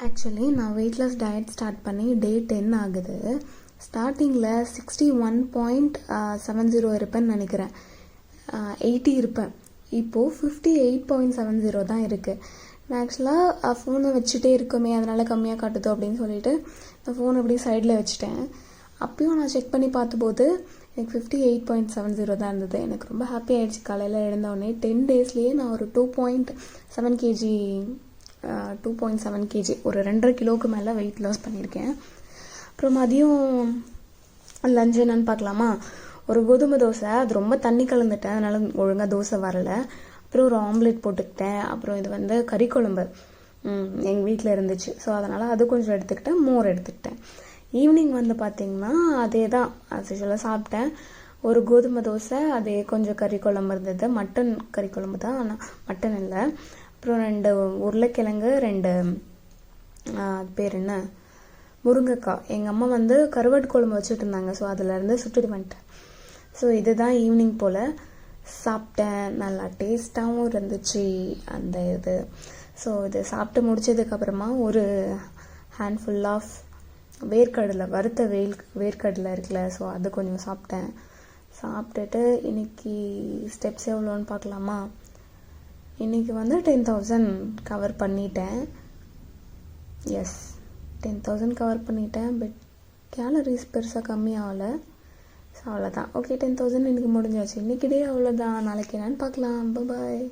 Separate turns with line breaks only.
Actually நான் weight loss diet start பண்ணி டே 10 ஆகுது. ஸ்டார்டிங்கில் 61.70 இருப்பேன்னு நினைக்கிறேன். 80 இருப்பேன். இப்போது 58.70 தான் இருக்குது. நான் ஆக்சுவலாக ஃபோனை வச்சுட்டே இருக்கோமே, அதனால் கம்மியாக காட்டுதோ அப்படின்னு சொல்லிட்டு நான் ஃபோனை அப்படி சைடில் வச்சுட்டேன். அப்பயும் நான் செக் பண்ணி பார்த்தபோது எனக்கு 58.70 தான் இருந்தது. எனக்கு ரொம்ப ஹாப்பி ஆகிடுச்சு. காலையில் எழுந்தோடனே 10 டேஸ்லேயே நான் ஒரு 2.7 கேஜி ஒரு 2.5 கிலோவுக்கு மேலே வெயிட் லாஸ் பண்ணியிருக்கேன். அப்புறம் மதியம் லஞ்ச் என்னன்னு பார்க்கலாமா. ஒரு கோதுமை தோசை, அது ரொம்ப தண்ணி கலந்துட்டேன், அதனால் ஒழுங்காக தோசை வரலை. அப்புறம் ஒரு ஆம்லேட் போட்டுக்கிட்டேன். அப்புறம் இது கறி குழம்பு எங்கள் வீட்டில் இருந்துச்சு, ஸோ அதனால் அது கொஞ்சம் எடுத்துக்கிட்டேன், மோர் எடுத்துக்கிட்டேன். ஈவினிங் பார்த்திங்கன்னா அதே தான் ஆக்சுவலாக சாப்பிட்டேன். ஒரு கோதுமை தோசை, அதே கொஞ்சம் கறி குழம்பு இருந்தது. மட்டன் கறி குழம்பு தான், ஆனால் மட்டன் இல்லை. அப்புறம் 2 உருளைக்கிழங்கு, 2 பேர் என்ன முருங்கைக்காய். எங்கள் அம்மா கருவாட்டு குழம்பு வச்சுட்டு இருந்தாங்க, ஸோ அதிலேருந்து சுட்டுட்டு வந்துட்டேன். ஸோ இதுதான் ஈவினிங் போல் சாப்பிட்டேன். நல்லா டேஸ்ட்டாகவும் இருந்துச்சு அந்த இது. ஸோ இது சாப்பிட்டு முடிச்சதுக்கப்புறமா ஒரு ஹேண்ட்ஃபுல் ஆஃப் வேர்க்கடலை, வறுத்த வேர்க்கடலை இருக்குல்ல, ஸோ அது கொஞ்சம் சாப்பிட்டேன். சாப்பிட்டுட்டு இன்னைக்கு ஸ்டெப்ஸ் எவ்வளோன்னு பார்க்கலாமா. இன்றைக்கி 10,000 கவர் பண்ணிட்டேன். எஸ், 10,000 கவர் பண்ணிட்டேன். பட் கேலரிஸ் பெருசாக கம்மி ஆகலை. ஸோ அவ்வளோதான். ஓகே, 10,000 இன்றைக்கி முடிஞ்சாச்சு. இன்றைக்கி டே அவ்வளோதான். நாளைக்கு என்னன்னு பார்க்கலாம். பாய்.